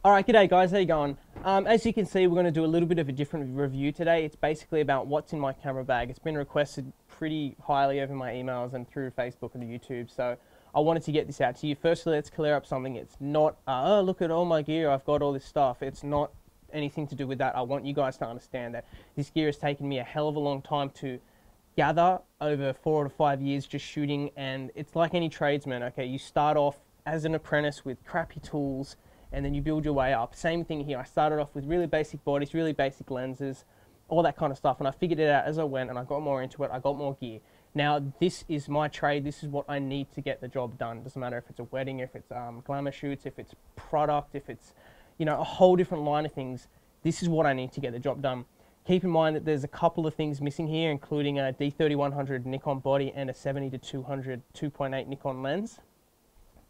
Alright, g'day guys, how you going? As you can see, we're going to do a little bit of a different review today. It's basically about what's in my camera bag. It's been requested pretty highly over my emails and through Facebook and YouTube, so I wanted to get this out to you. Firstly, let's clear up something. It's not, oh, look at all my gear, I've got all this stuff. It's not anything to do with that. I want you guys to understand that this gear has taken me a hell of a long time to gather over 4 to 5 years just shooting, and it's like any tradesman, okay? You start off as an apprentice with crappy tools, and then you build your way up. Same thing here. I started off with really basic bodies, really basic lenses, all that kind of stuff, and I figured it out as I went, and I got more into it. I got more gear. Now, this is my trade. This is what I need to get the job done. It doesn't matter if it's a wedding, if it's glamour shoots, if it's product, if it's, you know, a whole different line of things. This is what I need to get the job done. Keep in mind that there's a couple of things missing here, including a D3100 Nikon body and a 70-200 2.8 Nikon lens.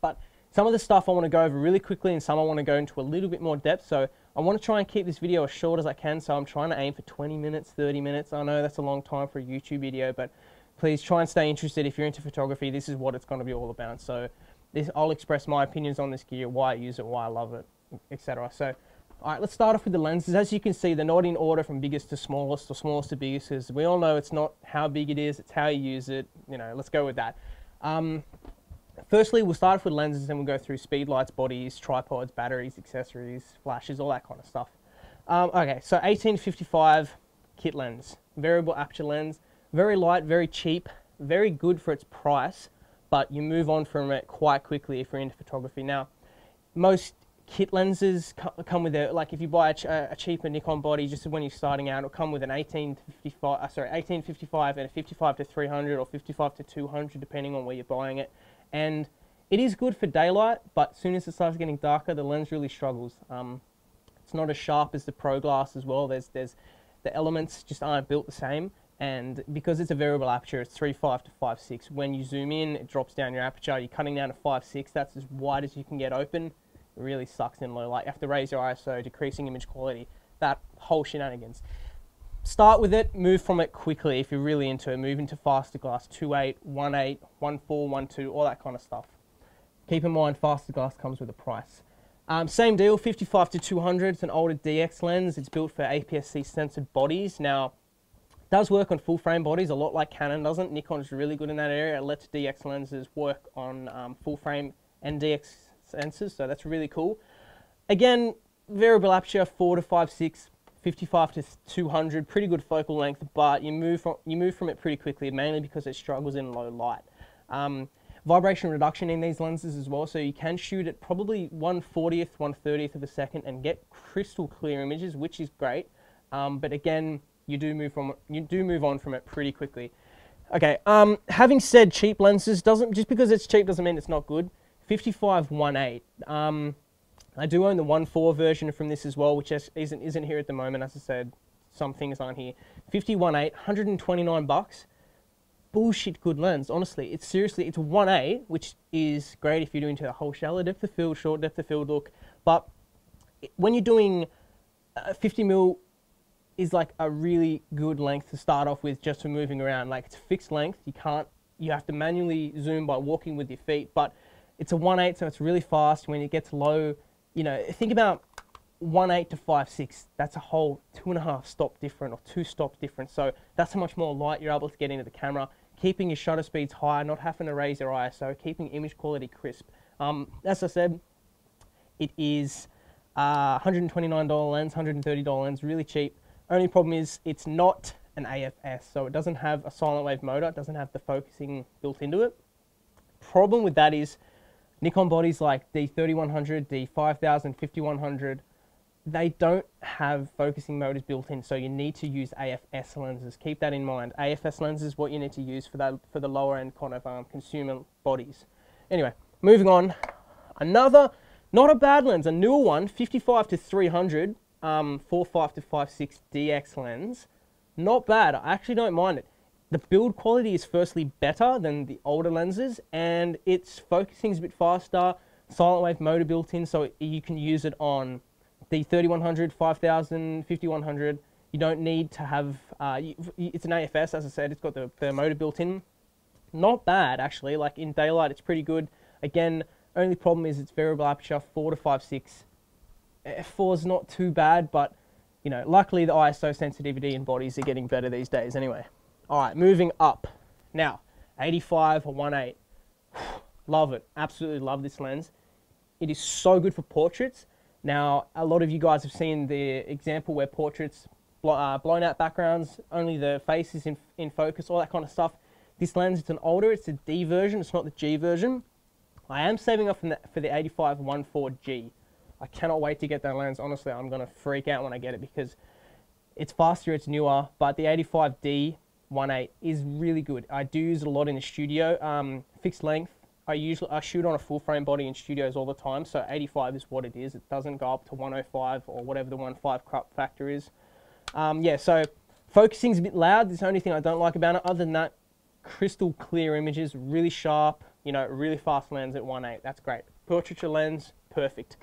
But some of the stuff I want to go over really quickly, and some I want to go into a little bit more depth. So I want to try and keep this video as short as I can. So I'm trying to aim for 20 minutes, 30 minutes. I know that's a long time for a YouTube video, but please try and stay interested. If you're into photography, this is what it's going to be all about. So I'll express my opinions on this gear, why I use it, why I love it, etc. So, all right, let's start off with the lenses. As you can see, they're not in order from biggest to smallest or smallest to biggest, because we all know it's not how big it is, it's how you use it. You know, let's go with that. Firstly, we'll start off with lenses, then we'll go through speed lights, bodies, tripods, batteries, accessories, flashes, all that kind of stuff. Okay, so 1855 kit lens, variable aperture lens, very light, very cheap, very good for its price, but you move on from it quite quickly if you're into photography. Now, most kit lenses come with like if you buy a cheaper Nikon body, just when you're starting out, it'll come with an 1855 and a 55-300 or 55-200, depending on where you're buying it. And it is good for daylight, but as soon as it starts getting darker, the lens really struggles. It's not as sharp as the Pro Glass as well. There's the elements just aren't built the same, and because it's a variable aperture, it's 3.5 to 5.6. When you zoom in, it drops down your aperture. You're cutting down to 5.6. That's as wide as you can get open. It really sucks in low light. You have to raise your ISO, decreasing image quality. That whole shenanigans. Start with it, move from it quickly if you're really into it. Move into faster glass, 2.8, 1.8, 1.4, 1.2, all that kind of stuff. Keep in mind, faster glass comes with a price. Same deal, 55-200. It's an older DX lens. It's built for APS-C censored bodies. Now, it does work on full frame bodies, a lot like Canon doesn't. Nikon's really good in that area. It lets DX lenses work on full frame and DX sensors, so that's really cool. Again, variable aperture, 4 to 5.6. 55-200, pretty good focal length, but you move from it pretty quickly, mainly because it struggles in low light. Vibration reduction in these lenses as well, so you can shoot at probably 1/40th, 1/30th of a second and get crystal clear images, which is great. But again, you do move on from it pretty quickly. Okay, having said cheap lenses, just because it's cheap doesn't mean it's not good. 55-1.8. I do own the 1.4 version from this as well, which isn't here at the moment. As I said, some things aren't here. 50-1.8, 129 bucks. Bullshit good lens, honestly. It's 1.8, which is great if you're doing a whole shallow depth of field, short depth of field look. But when you're doing 50mm is like a really good length to start off with, just for moving around. Like, it's a fixed length. You have to manually zoom by walking with your feet, but it's a 1.8, so it's really fast. When it gets low, you know, think about 1.8 to 5.6. That's a whole 2.5 stop different, or 2 stops different. So that's how much more light you're able to get into the camera, keeping your shutter speeds high, not having to raise your ISO, keeping image quality crisp. As I said, it is $129 lens, $130 lens, really cheap. Only problem is it's not an AFS, so it doesn't have a silent wave motor. It doesn't have the focusing built into it. Problem with that is Nikon bodies like D3100, D5000, 5100, they don't have focusing motors built in, so you need to use AFS lenses. Keep that in mind. AFS lenses is what you need to use for the lower end kind of consumer bodies. Anyway, moving on. Another, not a bad lens, a newer one, 55-300, 4.5 to 5.6 DX lens. Not bad. I actually don't mind it. The build quality is firstly better than the older lenses, and its focusing is a bit faster, silent wave motor built in, so you can use it on the 3100, 5000, 5100. You don't need to have, it's an AFS, as I said, it's got the motor built in. Not bad, actually. Like, in daylight, it's pretty good. Again, only problem is it's variable aperture, 4 to 5.6. f4 is not too bad, but you know, luckily the ISO sensitivity in bodies are getting better these days anyway. All right, moving up. Now, 85 or 1.8. Love it, absolutely love this lens. It is so good for portraits. Now, a lot of you guys have seen the example where portraits, blown out backgrounds, only the face is in focus, all that kind of stuff. This lens, it's an older, it's a D version, it's not the G version. I am saving up for the 85-1.4G. I cannot wait to get that lens. Honestly, I'm going to freak out when I get it because it's faster, it's newer, but the 85D 1.8 is really good. I do use it a lot in the studio. Fixed length, I shoot on a full frame body in studios all the time, so 85 is what it is. It doesn't go up to 105 or whatever the 1.5 crop factor is. Yeah, so focusing's a bit loud. That's the only thing I don't like about it. Other than that, crystal clear images, really sharp, you know, really fast lens at 1.8. That's great. Portraiture lens, perfect.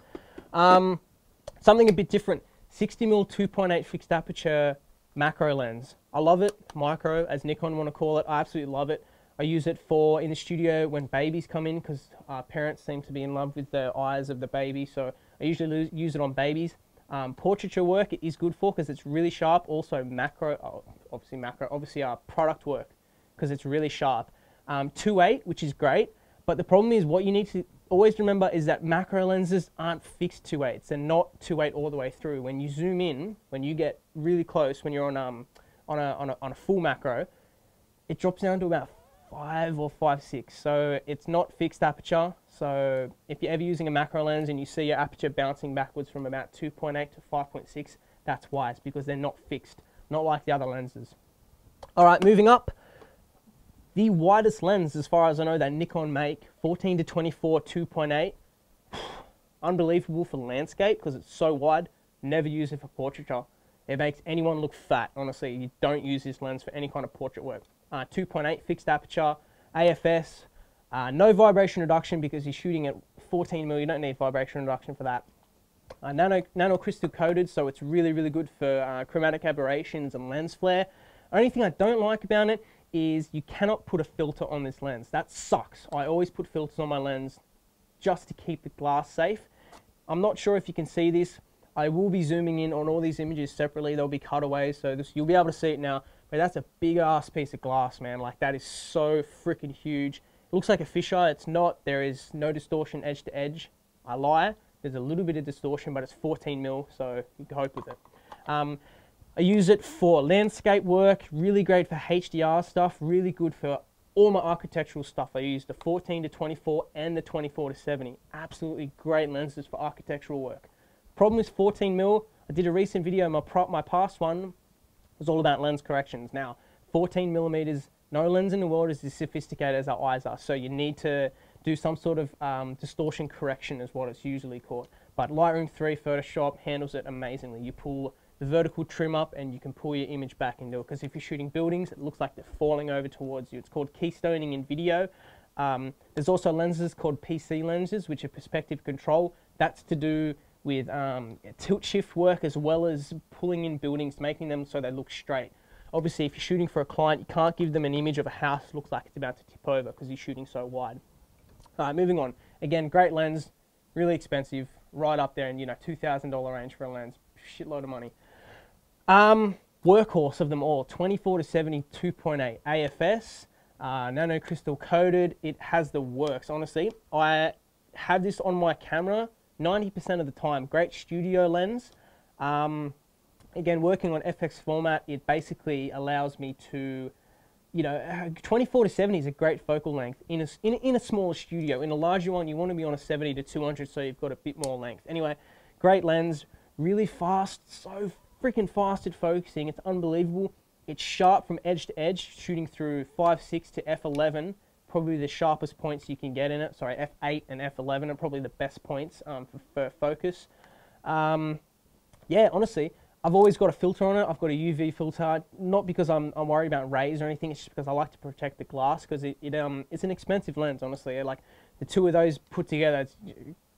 Something a bit different, 60mm 2.8 fixed aperture macro lens. I love it, micro as Nikon want to call it. I absolutely love it. I use it for in the studio when babies come in because parents seem to be in love with the eyes of the baby, so I usually use it on babies. Portraiture work it is good for because it's really sharp. Also macro, obviously product work because it's really sharp. 2.8, which is great, but the problem is what you need to always remember is that macro lenses aren't fixed 2.8s. They're not 2.8 all the way through. When you zoom in, when you get really close, when you're on a full macro, it drops down to about 5 or 5.6. So it's not fixed aperture. So if you're ever using a macro lens and you see your aperture bouncing backwards from about 2.8 to 5.6, that's why. It's because they're not fixed, not like the other lenses. All right, moving up. The widest lens, as far as I know, that Nikon make, 14 to 24 2.8. Unbelievable for landscape because it's so wide. Never use it for portraiture. It makes anyone look fat, honestly. You don't use this lens for any kind of portrait work. 2.8 fixed aperture, AFS, no vibration reduction because you're shooting at 14mm. You don't need vibration reduction for that. Nano crystal coated, so it's really, really good for chromatic aberrations and lens flare. Only thing I don't like about it is you cannot put a filter on this lens. That sucks. I always put filters on my lens just to keep the glass safe. I'm not sure if you can see this. I will be zooming in on all these images separately. They'll be cutaways, so you'll be able to see it now. But that's a big ass piece of glass, man. Like, that is so freaking huge. It looks like a fisheye. It's not. There is no distortion edge to edge. I lie. There's a little bit of distortion, but it's 14mm, so you can cope with it. I use it for landscape work, really great for HDR stuff, really good for all my architectural stuff. I use the 14 to 24 and the 24 to 70. Absolutely great lenses for architectural work. Problem is 14mm. I did a recent video, my past one was all about lens corrections. Now, 14mm, no lens in the world is as sophisticated as our eyes are, so you need to do some sort of distortion correction is what it's usually called. But Lightroom 3 Photoshop handles it amazingly. You pull the vertical trim up and you can pull your image back into it, because if you're shooting buildings, it looks like they're falling over towards you. It's called keystoning in video. There's also lenses called PC lenses, which are perspective control. That's to do with tilt shift work as well as pulling in buildings, making them so they look straight. Obviously, if you're shooting for a client, you can't give them an image of a house that looks like it's about to tip over because you're shooting so wide. Moving on. Again, great lens, really expensive, right up there in, $2,000 range for a lens. Shitload of money. Workhorse of them all, 24 to 70 2.8 AFS, nano crystal coated. It has the works, honestly. I have this on my camera 90% of the time. Great studio lens. Again, working on FX format, it basically allows me to, 24 to 70 is a great focal length in a smaller studio. In a larger one, you want to be on a 70 to 200, so you've got a bit more length. Anyway, great lens, really fast, so freaking fast at focusing. It's unbelievable. It's sharp from edge to edge, shooting through 5.6 to f11. Probably the sharpest points you can get in it. Sorry, f8 and f11 are probably the best points for focus. Yeah, honestly, I've always got a filter on it. I've got a UV filter, not because I'm worried about rays or anything. It's just because I like to protect the glass, because it's an expensive lens, honestly. Like, the two of those put together, it's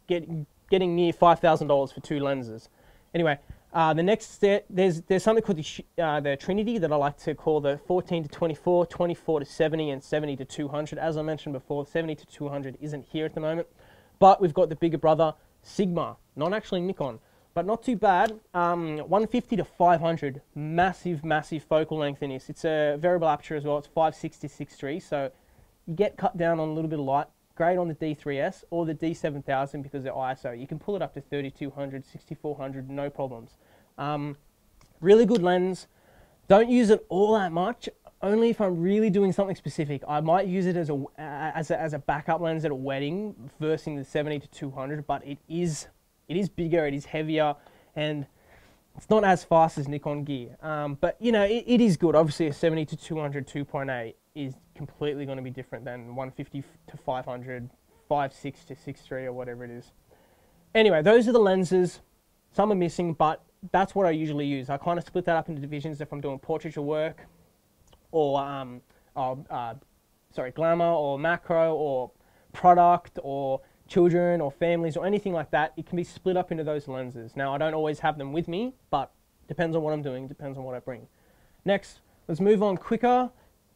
getting near $5,000 for two lenses. Anyway, the next step, there's something called the Trinity that I like to call the 14 to 24, 24 to 70, and 70 to 200. As I mentioned before, 70 to 200 isn't here at the moment, but we've got the bigger brother, Sigma, not actually Nikon. but not too bad. 150 to 500, massive, massive focal length in this. It's a variable aperture as well. It's 5.6 to 6.3, so you get cut down on a little bit of light. Great on the D3S or the D7000 because they're ISO. You can pull it up to 3200, 6400, no problems. Really good lens. Don't use it all that much. Only if I'm really doing something specific. I might use it as a backup lens at a wedding versus the 70 to 200, but it is bigger, it is heavier, and it's not as fast as Nikon gear. But you know, it is good. Obviously, a 70 to 200 2.8 is completely going to be different than 150 to 500, 5.6 to 6.3 or whatever it is. Anyway, those are the lenses. Some are missing, but that's what I usually use. I kind of split that up into divisions if I'm doing portraiture work, or glamour, or macro, or product, or children, or families, or anything like that. It can be split up into those lenses. Now, I don't always have them with me, but depends on what I'm doing, depends on what I bring. Next, let's move on quicker.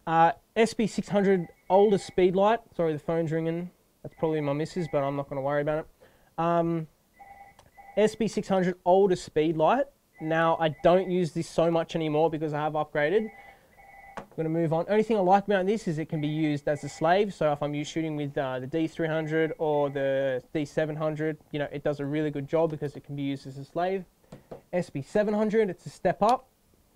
SB600 older speed light. Sorry, the phone's ringing. That's probably my missus, but I'm not going to worry about it. SB600 older speed light. Now, I don't use this so much anymore because I have upgraded. I'm going to move on. Only thing I like about this is it can be used as a slave. So if I'm shooting with the D300 or the D700, you know, it does a really good job because it can be used as a slave. SB700, it's a step up,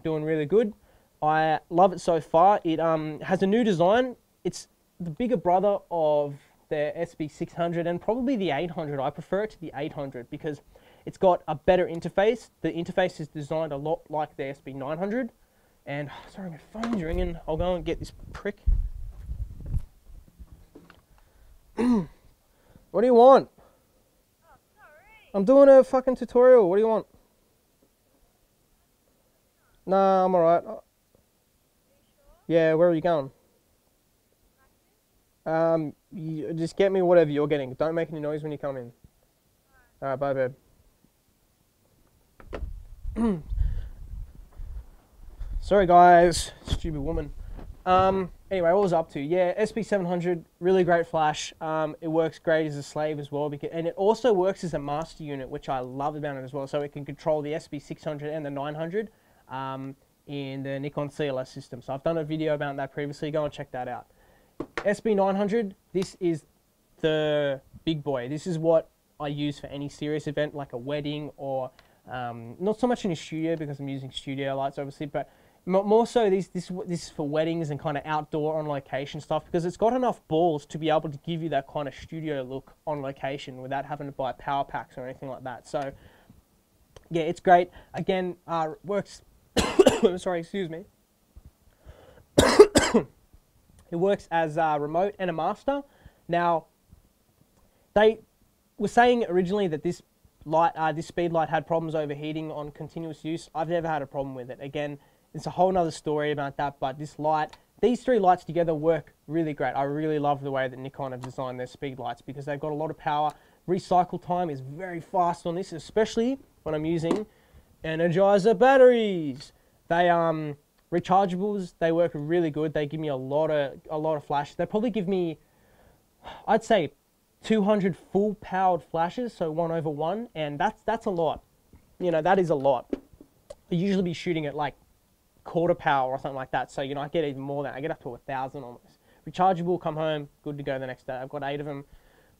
doing really good. I love it so far. It has a new design. It's the bigger brother of the SB600 and probably the 800. I prefer it to the 800 because it's got a better interface. The interface is designed a lot like the SB900. And, sorry, my phone's ringing. I'll go and get this prick. What do you want? Oh, sorry. I'm doing a fucking tutorial. What do you want? Nah, I'm alright. Are you sure? Yeah, where are you going? You just get me whatever you're getting. Don't make any noise when you come in. Alright, bye, babe. Sorry, guys. Stupid woman. Anyway, what was I up to? Yeah, SB700, really great flash. It works great as a slave as well, and it also works as a master unit, which I love about it as well. So it can control the SB600 and the 900 in the Nikon CLS system. So I've done a video about that previously. Go and check that out. SB900, this is the big boy. This is what I use for any serious event like a wedding or not so much in a studio because I'm using studio lights obviously, but more so this is for weddings and kind of outdoor on location stuff because it's got enough balls to be able to give you that kind of studio look on location without having to buy power packs or anything like that. So yeah, it's great. Again, works. Sorry, excuse me. It works as a remote and a master. Now, they were saying originally that this speed light had problems overheating on continuous use. I've never had a problem with it. Again, it's a whole nother story about that, but these three lights together work really great. I really love the way that Nikon have designed their speed lights because they've got a lot of power. Recycle time is very fast on this, especially when I'm using Energizer batteries. They rechargeables, they work really good. They give me a lot of flash. They probably give me, I'd say, 200 full powered flashes, so 1/1, and that's a lot. You know, that is a lot. I usually be shooting at like quarter power or something like that, so you know I get even more than I get up to 1,000 almost. Rechargeable, come home, good to go the next day. I've got 8 of them,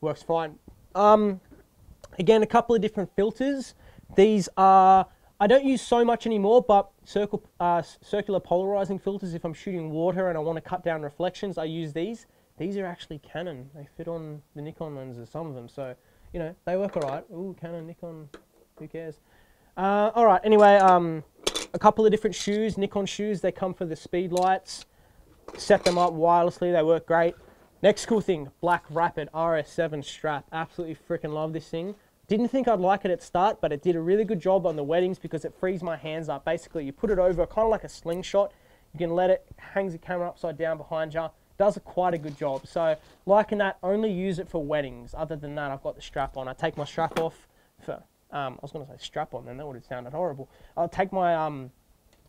works fine. Again, a couple of different filters. These are, I don't use so much anymore, but circular polarizing filters. If I'm shooting water and I want to cut down reflections, I use these. These are actually Canon. They fit on the Nikon lenses, some of them. So, you know, they work all right. Ooh, Canon, Nikon, who cares? All right, anyway, a couple of different shoes, Nikon shoes. They come for the speed lights. Set them up wirelessly. They work great. Next cool thing, Blackrapid Rs7 Strap. Absolutely freaking love this thing. Didn't think I'd like it at start, but it did a really good job on the weddings because it frees my hands up. Basically, you put it over kind of like a slingshot. You can let it, hangs the camera upside down behind you. Does quite a good job. So, liking that, only use it for weddings. Other than that, I've got the strap on. I take my strap off for, I was going to say strap on then, that would have sounded horrible. I'll take my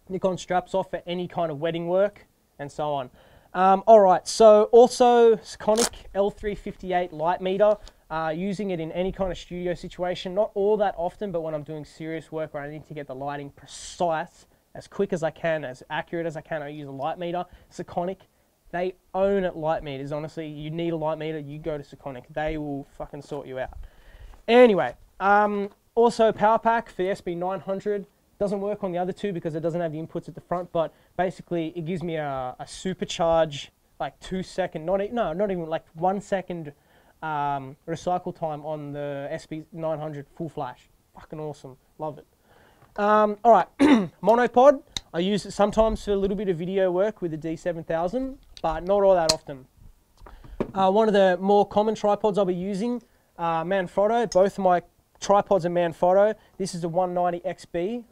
Nikon straps off for any kind of wedding work and so on. All right, so also Sekonic L358 light meter, using it in any kind of studio situation, not all that often, but when I'm doing serious work where I need to get the lighting precise, as quick as I can, as accurate as I can, I use a light meter. Sekonic, they own at light meters. Honestly, you need a light meter, you go to Sekonic. They will fucking sort you out. Anyway, also power pack for the SB900. Doesn't work on the other two because it doesn't have the inputs at the front, but basically it gives me a supercharge, like 2 second, not even like 1 second recycle time on the SB900 full flash. Fucking awesome, love it. All right, Monopod. I use it sometimes for a little bit of video work with the D7000, but not all that often. One of the more common tripods I'll be using, Manfrotto. Both of my tripods are Manfrotto. This is a 190 XB.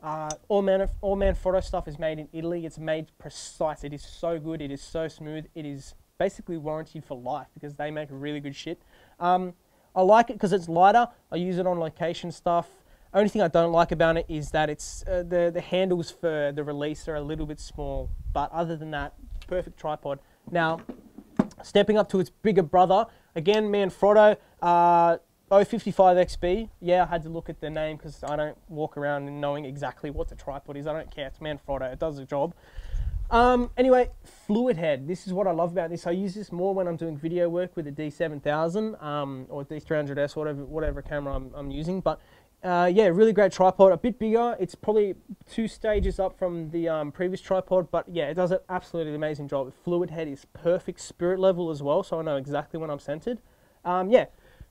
All Manfrotto stuff is made in Italy. It's made precise. It is so good. It is so smooth. It is basically warranted for life because they make really good shit. I like it because it's lighter. I use it on location stuff. Only thing I don't like about it is that it's the handles for the release are a little bit small. But other than that, perfect tripod. Now, stepping up to its bigger brother, again, Manfrotto. 055 XB. Yeah, I had to look at the name because I don't walk around knowing exactly what the tripod is. I don't care. It's Manfrotto. It does the job. Anyway, fluid head. This is what I love about this. I use this more when I'm doing video work with the D7000 or D300S, whatever camera I'm using. But yeah, really great tripod. A bit bigger. It's probably 2 stages up from the previous tripod. But yeah, it does an absolutely amazing job. Fluid head is perfect spirit level as well, so I know exactly when I'm centered. Yeah.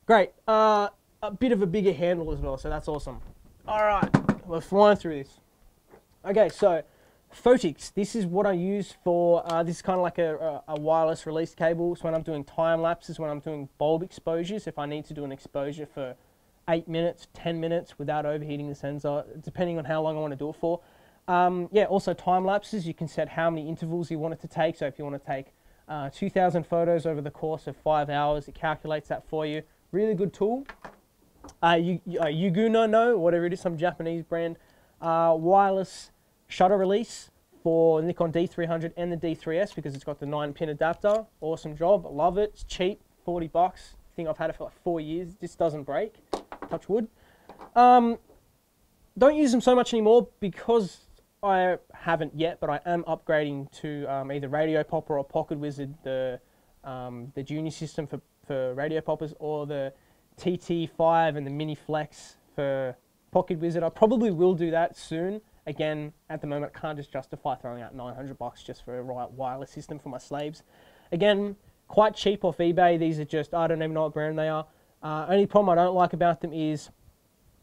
Great. A bit of a bigger handle as well, so that's awesome. All right, we're flying through this. Okay, so Photics. This is what I use for, this is kind of like a wireless release cable. So when I'm doing time lapses, when I'm doing bulb exposures, if I need to do an exposure for 8 minutes, 10 minutes without overheating the sensor, depending on how long I want to do it for. Yeah, also time lapses, you can set how many intervals you want it to take. So if you want to take 2,000 photos over the course of 5 hours, it calculates that for you. Really good tool. Yuguno, no, whatever it is, some Japanese brand. Wireless shutter release for Nikon D300 and the D3S because it's got the 9-pin adapter. Awesome job, love it. It's cheap, 40 bucks. I think I've had it for like 4 years. This doesn't break, touch wood. Don't use them so much anymore because I haven't yet, but I am upgrading to either Radio Popper or Pocket Wizard, the junior system for radio poppers, or the TT5 and the Mini Flex for Pocket Wizard. I probably will do that soon. Again, at the moment, I can't just justify throwing out 900 bucks just for a right wireless system for my slaves. Again, quite cheap off eBay. These are just, I don't even know what brand they are. Only problem I don't like about them is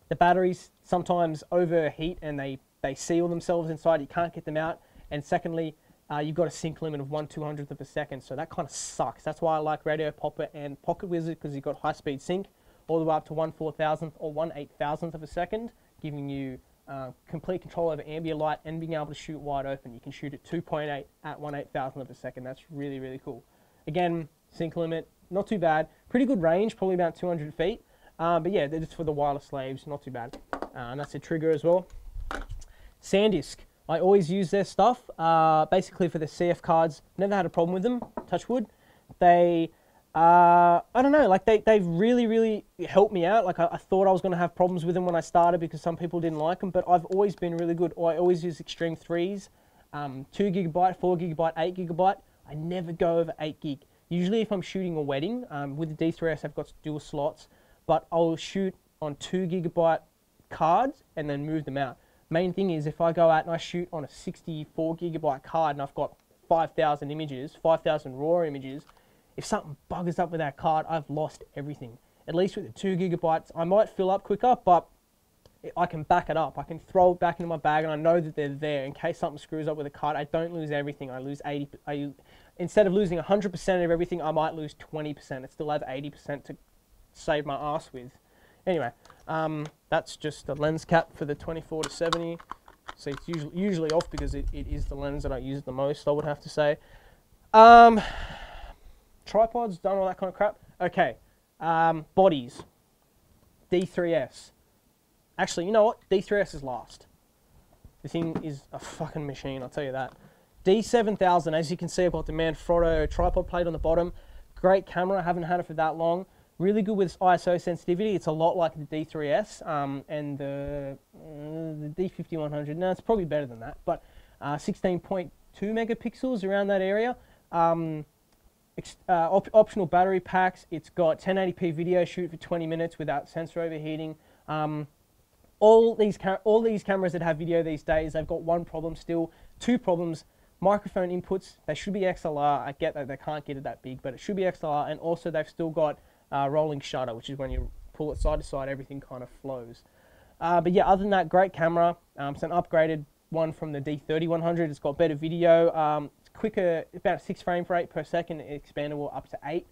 the batteries sometimes overheat and they seal themselves inside. You can't get them out. And secondly, you've got a sync limit of 1/200th of a second, so that kind of sucks. That's why I like Radio Popper and Pocket Wizard, because you've got high-speed sync all the way up to 1/4000th or 1/8000th of a second, giving you complete control over ambient light and being able to shoot wide open. You can shoot at 2.8 at 1/8000th of a second. That's really, really cool. Again, sync limit, not too bad. Pretty good range, probably about 200 feet. But yeah, they're just for the wireless slaves, not too bad. And that's a trigger as well. SanDisk. I always use their stuff, basically for the CF cards. Never had a problem with them, touch wood. They, I don't know, like they've really, really helped me out. Like I thought I was going to have problems with them when I started because some people didn't like them, but I've always been really good. I always use Extreme 3s, 2 GB, 4 GB, 8 GB. I never go over 8 gig. Usually if I'm shooting a wedding, with the D3S I've got dual slots, but I'll shoot on 2 GB cards and then move them out. Main thing is if I go out and I shoot on a 64 GB card and I've got 5,000 images, 5,000 raw images, if something buggers up with that card, I've lost everything. At least with the 2 GB, I might fill up quicker, but I can back it up. I can throw it back into my bag and I know that they're there. In case something screws up with a card, I don't lose everything. I lose 80. Instead of losing 100% of everything, I might lose 20%. I still have 80% to save my ass with. Anyway, that's just the lens cap for the 24-70. So it's usually off because it is the lens that I use the most, I would have to say. Tripods, done all that kind of crap. Okay, bodies. D3S. Actually, you know what? D3S is last. The thing is a fucking machine, I'll tell you that. D7000, as you can see, I've got the Manfrotto tripod plate on the bottom. Great camera, I haven't had it for that long. Really good with ISO sensitivity. It's a lot like the D3S and the D5100. No, it's probably better than that, but 16.2 megapixels around that area. Optional battery packs. It's got 1080p video shoot for 20 minutes without sensor overheating. All these cameras that have video these days, they've got one problem still, two problems. Microphone inputs, they should be XLR. I get that they can't get it that big, but it should be XLR. And also they've still got rolling shutter, which is when you pull it side to side, everything kind of flows. But yeah, other than that, great camera. It's an upgraded one from the D3100. It's got better video. It's quicker, about 6 frames per 8 per second, expandable up to 8.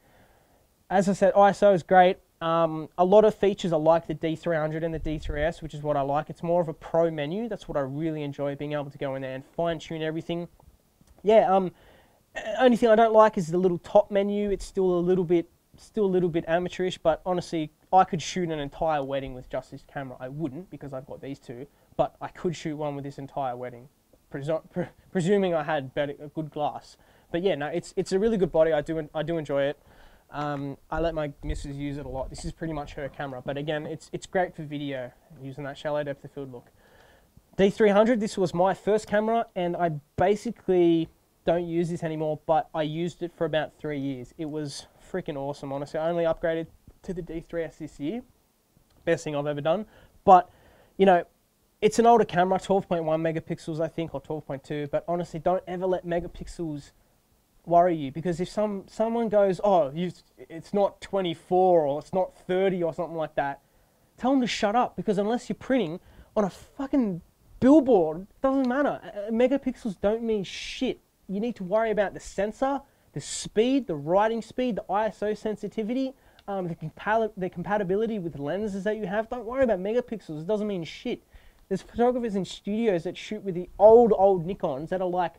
As I said, ISO is great. A lot of features are like the D300 and the D3S, which is what I like. It's more of a pro menu. That's what I really enjoy, being able to go in there and fine tune everything. Yeah, only thing I don't like is the little top menu. It's still a little bit amateurish, but honestly, I could shoot an entire wedding with just this camera. I wouldn't, because I've got these two, but I could shoot one with this entire wedding, presuming I had a good glass. But yeah, no, it's a really good body. I do enjoy it. I let my missus use it a lot. This is pretty much her camera, but again, it's great for video, using that shallow depth of field look. D300, this was my first camera, and I basically don't use this anymore, but I used it for about 3 years. It was freaking awesome, honestly. I only upgraded to the D3S this year. Best thing I've ever done. But, you know, it's an older camera, 12.1 megapixels, I think, or 12.2, but honestly, don't ever let megapixels worry you, because if someone goes, oh, it's not 24 or it's not 30 or something like that, tell them to shut up, because unless you're printing on a fucking billboard, it doesn't matter. Megapixels don't mean shit. You need to worry about the sensor, the speed, the writing speed, the ISO sensitivity, the compatibility with lenses that you have. Don't worry about megapixels. It doesn't mean shit. There's photographers in studios that shoot with the old Nikons that are like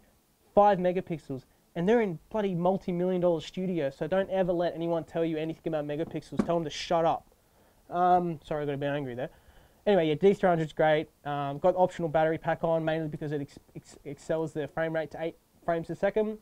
5 megapixels, and they're in bloody multi-million-dollar studios. So don't ever let anyone tell you anything about megapixels. Tell them to shut up. Sorry, I got a bit angry there. Anyway, yeah, D300 is great. Got optional battery pack on, mainly because it excels the frame rate to 8 frames a second.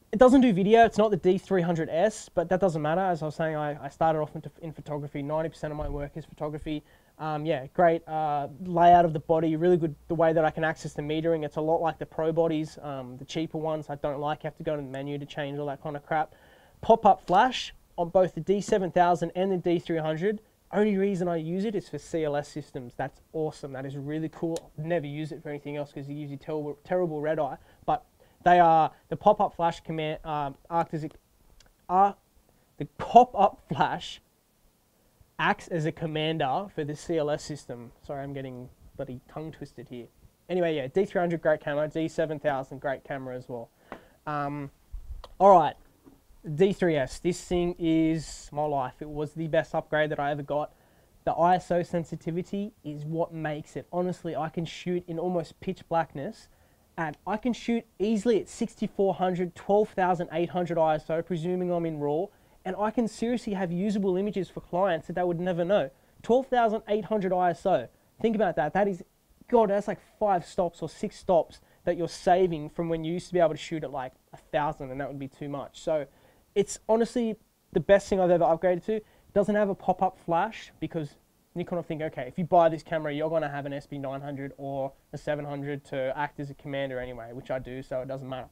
It doesn't do video. It's not the D300S, but that doesn't matter. As I was saying, I started off in photography. 90% of my work is photography. Yeah, great layout of the body. Really good the way that I can access the metering. It's a lot like the pro bodies, the cheaper ones. I don't like. You have to go to the menu to change all that kind of crap. Pop-up flash on both the D7000 and the D300. Only reason I use it is for CLS systems. That's awesome. That is really cool. I've never used it for anything else because it gives you terrible red eye. But they are the pop-up flash command. The pop-up flash acts as a commander for the CLS system. Sorry, I'm getting bloody tongue twisted here. Anyway, yeah, D300 great camera. D7000 great camera as well. All right. D3S, this thing is my life. It was the best upgrade that I ever got. The ISO sensitivity is what makes it. Honestly, I can shoot in almost pitch blackness. I can shoot easily at 6400, 12,800 ISO, presuming I'm in RAW, and I can seriously have usable images for clients that they would never know. 12,800 ISO. Think about that. That is, God, that's like 5 stops or 6 stops that you're saving from when you used to be able to shoot at like 1,000, and that would be too much. So it's honestly the best thing I've ever upgraded to. It doesn't have a pop-up flash because Nikon will think, okay, if you buy this camera, you're going to have an SB900 or a 700 to act as a commander anyway, which I do, so it doesn't matter.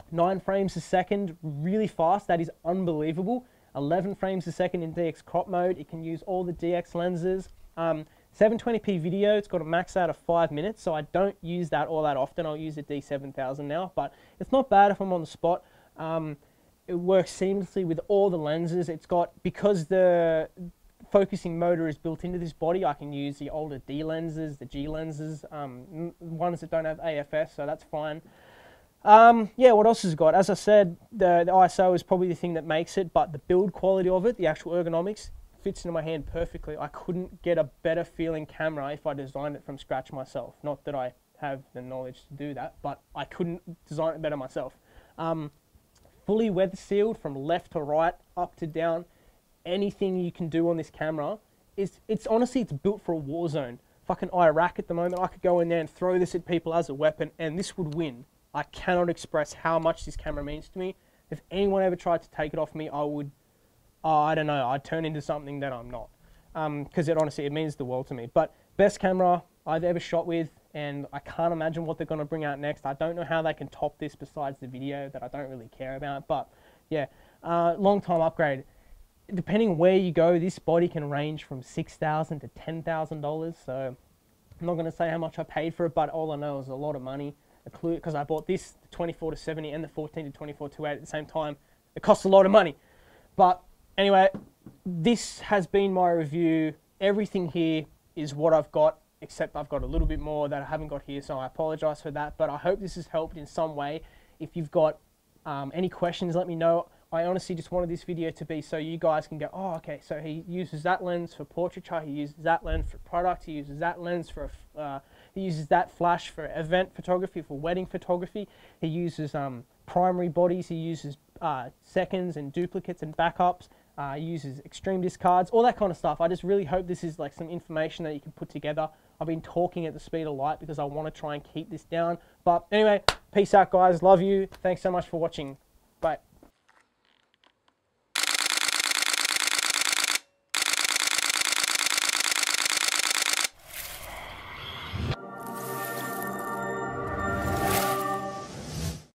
9 frames a second, really fast. That is unbelievable. 11 frames a second in DX crop mode. It can use all the DX lenses. 720p video. It's got a max out of 5 minutes, so I don't use that all that often. I'll use the D7000 now, but it's not bad if I'm on the spot. It works seamlessly with all the lenses. It's got, because the focusing motor is built into this body, I can use the older D lenses, the G lenses, ones that don't have AFS, so that's fine. Yeah, what else has it got? As I said, the ISO is probably the thing that makes it, but the build quality of it, the actual ergonomics, fits into my hand perfectly. I couldn't get a better feeling camera if I designed it from scratch myself. Not that I have the knowledge to do that, but I couldn't design it better myself. Fully weather sealed from left to right, up to down. Anything you can do on this camera it's honestly, it's built for a war zone. fucking Iraq at the moment. I could go in there and throw this at people as a weapon, and this would win. I cannot express how much this camera means to me. If anyone ever tried to take it off me, I would, I don't know, I'd turn into something that I'm not. Because honestly, it means the world to me. But best camera I've ever shot with, and I can't imagine what they're going to bring out next. I don't know how they can top this besides the video that I don't really care about. But yeah, long time upgrade. Depending where you go, this body can range from $6,000 to $10,000. So I'm not going to say how much I paid for it, but all I know is a lot of money. Because I bought this, the 24 to 70 and the 14 to 24 to 8 at the same time. It costs a lot of money. But anyway, this has been my review. Everything here is what I've got, except I've got a little bit more that I haven't got here, so I apologize for that. But I hope this has helped in some way. If you've got any questions, let me know. I honestly just wanted this video to be so you guys can go, oh, okay, so he uses that lens for portraiture, he uses that lens for product, he uses that lens for, he uses that flash for event photography, for wedding photography, he uses primary bodies, he uses seconds and duplicates and backups, he uses extreme discards, all that kind of stuff. I just really hope this is like some information that you can put together. I've been talking at the speed of light because I want to try and keep this down. But anyway, peace out, guys. Love you. Thanks so much for watching. Bye.